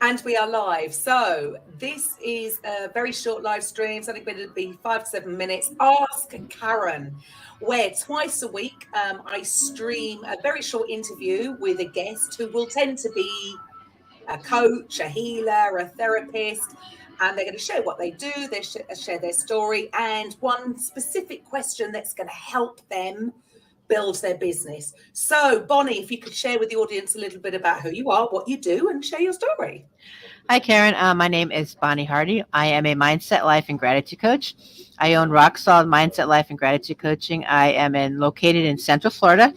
And we are live. So this is a very short live stream. It's only going to be 5 to 7 minutes. Ask Karen, where twice a week I stream a very short interview with a guest who will tend to be a coach, a healer, a therapist, and they're going to share what they do. They share their story and one specific question that's going to help them build their business. So, Bonnie, if you could share with the audience a little bit about who you are, what you do, and share your story. Hi, Karen. My name is Bonnie Hardie. I am a mindset, life, and gratitude coach. I own Rock Solid Mindset, Life, and Gratitude Coaching. I am located in Central Florida.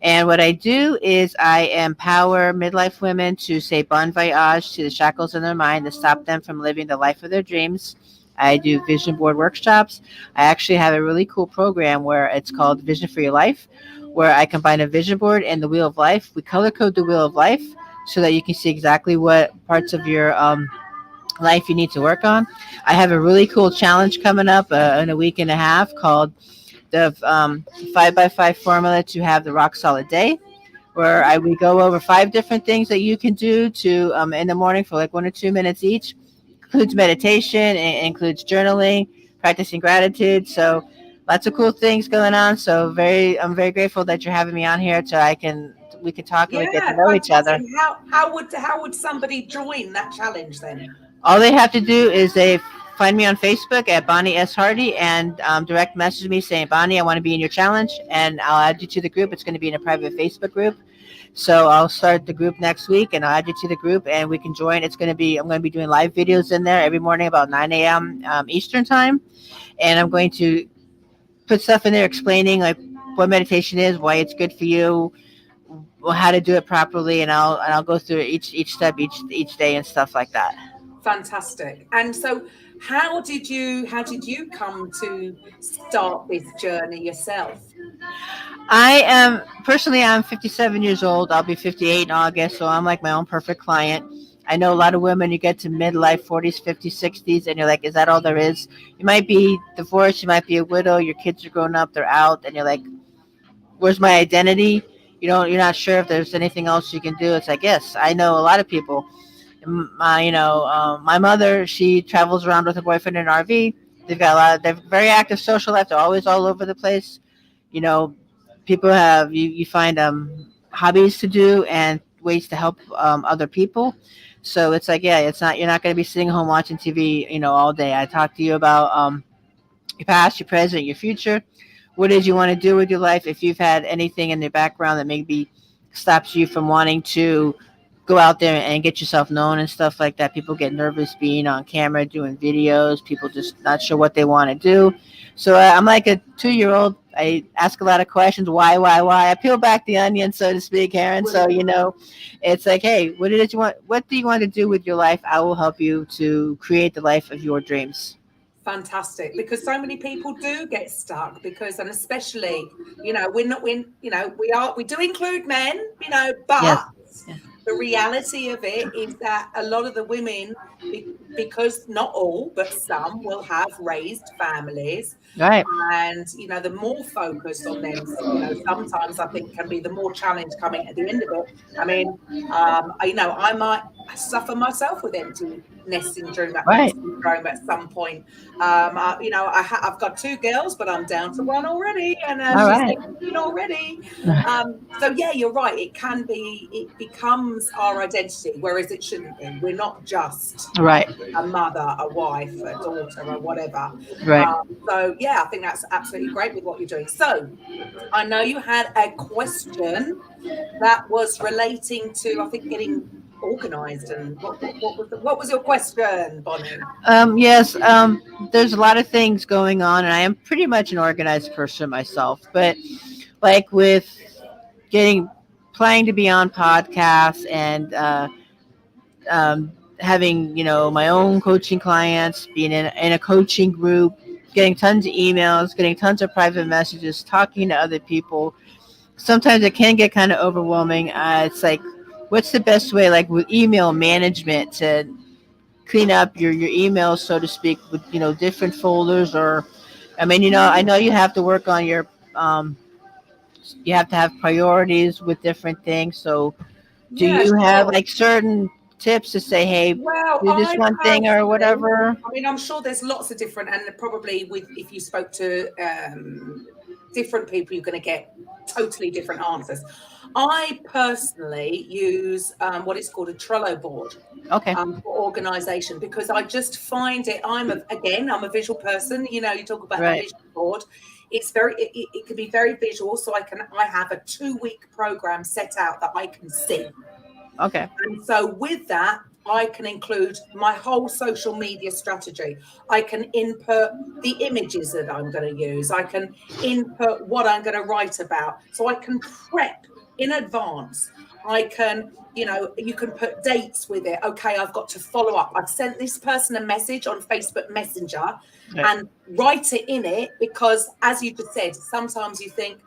And what I do is I empower midlife women to say bon voyage to the shackles in their mind to stop them from living the life of their dreams. I do vision board workshops. I actually have a really cool program where it's called Vision for Your Life, where I combine a vision board and the wheel of life. We color code the wheel of life so that you can see exactly what parts of your life you need to work on. I have a really cool challenge coming up in a week and a half called the 5x5 formula to have the rock solid day, where we go over 5 different things that you can do to in the morning for like 1 or 2 minutes each. Includes meditation, it includes journaling, practicing gratitude. So lots of cool things going on. So I'm very grateful that you're having me on here so we can talk and we get to Yeah, know each other. fantastic. How would somebody join that challenge then? All they have to do is they find me on Facebook at Bonnie S Hardie and direct message me saying, Bonnie, I want to be in your challenge, and I'll add you to the group. It's going to be in a private Facebook group. So I'll start the group next week, and I'll add you to the group, and we can join. I'm going to be doing live videos in there every morning about 9 a.m. Eastern time, and I'm going to put stuff in there explaining like what meditation is, why it's good for you, how to do it properly, and I'll go through each step each day and stuff like that. Fantastic. And so how did you come to start this journey yourself? I'm 57 years old. I'll be 58 in August, so I'm like my own perfect client. I know a lot of women, you get to midlife 40s, 50s, 60s, and you're like, is that all there is? You might be divorced, you might be a widow, your kids are grown up, they're out, and you're like, where's my identity? You're not sure if there's anything else you can do. It's like, yes, I know a lot of people. My mother, she travels around with her boyfriend in an RV. They're very active social life. They're always all over the place. You know, people you find hobbies to do and ways to help other people. So it's like, yeah, you're not going to be sitting home watching TV, all day. I talk to you about your past, your present, your future. What did you want to do with your life? If you've had anything in the background that maybe stops you from wanting to go out there and get yourself known and stuff like that. People get nervous being on camera, doing videos. People just not sure what they want to do. So I'm like a 2-year-old. I ask a lot of questions. Why? I peel back the onion, so to speak, Aaron. So, it's like, hey, what did you want? What do you want to do with your life? I will help you to create the life of your dreams. Fantastic, because so many people do get stuck because, and especially, we're not, we do include men, Yes. but Yeah. the reality of it is that a lot of the women, because not all, but some will have raised families. Right. And, the more focus on them, sometimes I think can be the more challenge coming at the end of it. I mean, I might suffer myself with empty nest Right. syndrome at some point. I've got two girls, but I'm down to one already, and All she's right. 18 already. So yeah, you're right. It becomes our identity, whereas it shouldn't be. We're not just Right. a mother, a wife, a daughter, or whatever. Right. So yeah, I think that's absolutely great with what you're doing. So I know you had a question that was relating to, I think, getting organized. And what was your question, Bonnie? Yes. There's a lot of things going on, and I am pretty much an organized person myself. But like with getting planning to be on podcasts and having my own coaching clients, being in a coaching group, getting tons of emails, getting tons of private messages, talking to other people. Sometimes it can get kind of overwhelming. It's like, what's the best way, like with email management, to clean up your emails, so to speak, with different folders? Or I mean, I know you have to work on um, you have to have priorities with different things. So do Yeah, you have sure. like certain tips to say, hey, Well, do this one thing or whatever? I mean, I'm sure there's lots of different, and probably if you spoke to different people, you're going to get totally different answers. I personally use what is called a Trello board. Okay. For organization, because I just find it, I'm a visual person. You know, you talk about Right. a vision board. It's it can be very visual. So I have a 2-week program set out that I can see. Okay. And so with that, I can include my whole social media strategy. I can input the images that I'm going to use. I can input what I'm going to write about. So I can prep in advance. I can, you can put dates with it. Okay, I've got to follow up. I've sent this person a message on Facebook Messenger and write it in it, because as you just said, sometimes you think,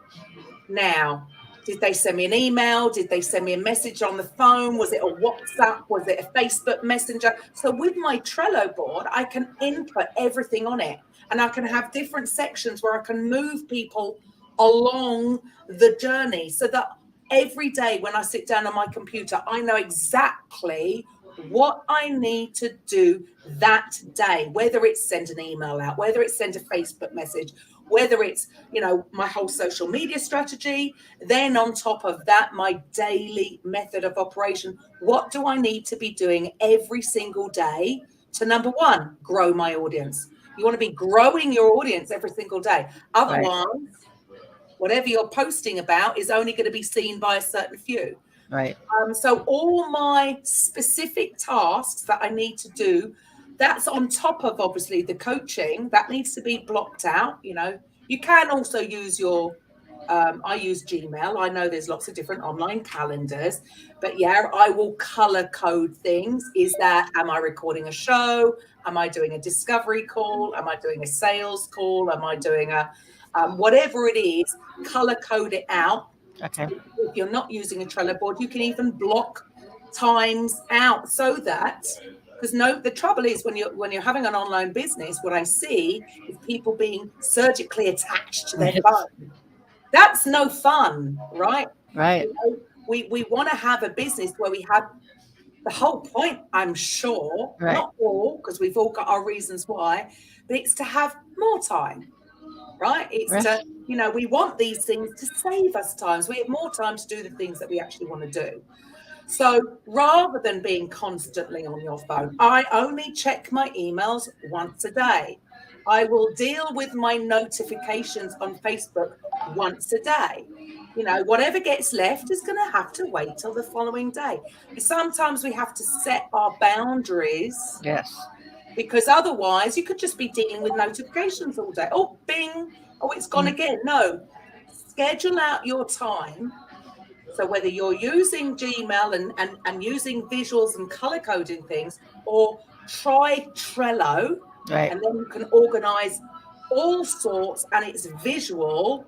now, did they send me an email? Did they send me a message on the phone? Was it a WhatsApp? Was it a Facebook Messenger? So with my Trello board, I can input everything on it, and I can have different sections where I can move people along the journey, so that every day when I sit down on my computer, I know exactly what I need to do that day, whether it's send an email out, whether it's send a Facebook message, whether it's, my whole social media strategy. Then on top of that, my daily method of operation. What do I need to be doing every single day to, number one, grow my audience? You want to be growing your audience every single day. Otherwise, whatever you're posting about is only going to be seen by a certain few. Right. So all my specific tasks that I need to do, that's on top of obviously the coaching, that needs to be blocked out. You can also use I use Gmail. I know there's lots of different online calendars, but yeah, I will color code things. Am I recording a show? Am I doing a discovery call? Am I doing a sales call? Am I doing a whatever it is, color code it out. Okay. If you're not using a Trello board, you can even block times out, so that, because the trouble is when you're having an online business, what I see is people being surgically attached to their phone. That's no fun, right? Right. We want to have a business where we have the whole point, I'm sure, not all, because we've all got our reasons why, but it's to have more time. Right? It's to, we want these things to save us time. So we have more time to do the things that we actually want to do. So rather than being constantly on your phone, I only check my emails once a day. I will deal with my notifications on Facebook once a day. Whatever gets left is going to have to wait till the following day. Sometimes we have to set our boundaries. Yes. Because otherwise you could just be dealing with notifications all day. Oh, bing. Oh, it's gone again. No, schedule out your time. So whether you're using Gmail and using visuals and color coding things, or try Trello, and then you can organize all sorts, and it's visual,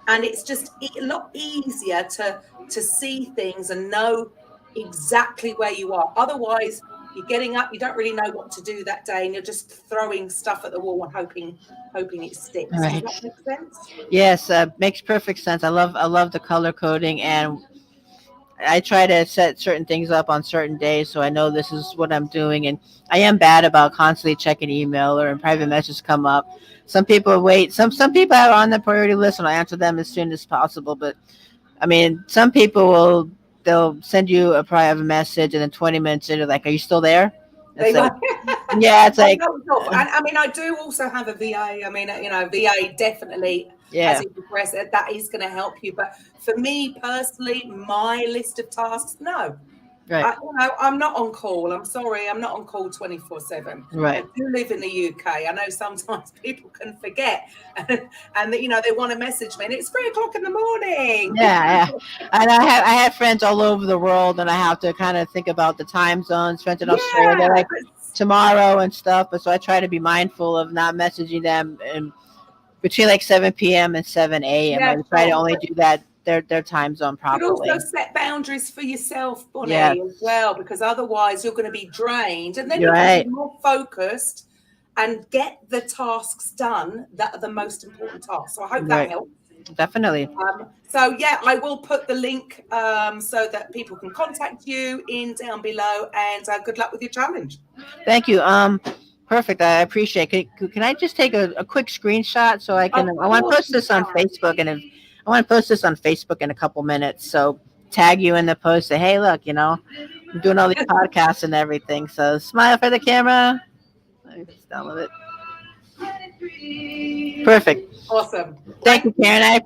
and it's just a lot easier to see things and know exactly where you are. Otherwise, you're getting up, you don't really know what to do that day, and you're just throwing stuff at the wall and hoping it sticks. Right. Does that make sense? Yes, makes perfect sense. I love the color coding, and I try to set certain things up on certain days so I know this is what I'm doing. And I am bad about constantly checking email or in private messages come up. Some people wait. Some people are on the priority list, and I answer them as soon as possible. But I mean, some people they'll send you a private message, and then 20 minutes later, like, are you still there? It's like, yeah, it's like. I mean, I do also have a VA. I mean, VA definitely, as you progress, that is going to help you. But for me personally, my list of tasks, no. Right. I'm not on call. I'm sorry, I'm not on call 24/7. Right. I do live in the UK. I know sometimes people can forget, and they want to message me, and it's 3:00 in the morning. Yeah, and I have friends all over the world, and I have to kind of think about the time zones. Friends in Australia, they're like tomorrow and stuff, but so I try to be mindful of not messaging them in between like 7 p.m. and 7 a.m. I try to only do that their time zone properly. But also set boundaries for yourself, Bonnie, as well, because otherwise you're going to be drained, and then you can be more focused and get the tasks done that are the most important tasks. So I hope that helps. Definitely. So yeah, I will put the link so that people can contact you in down below. And good luck with your challenge. Thank you. Perfect. I appreciate it. Can I just take a quick screenshot so I can? Of I want to course post you this on can. Facebook, and I want to post this on Facebook in a couple minutes. So tag you in the post. Say, hey, look, I'm doing all these podcasts and everything. So smile for the camera. Just done with it. Perfect. Awesome. Thank Thank you, Karen. I appreciate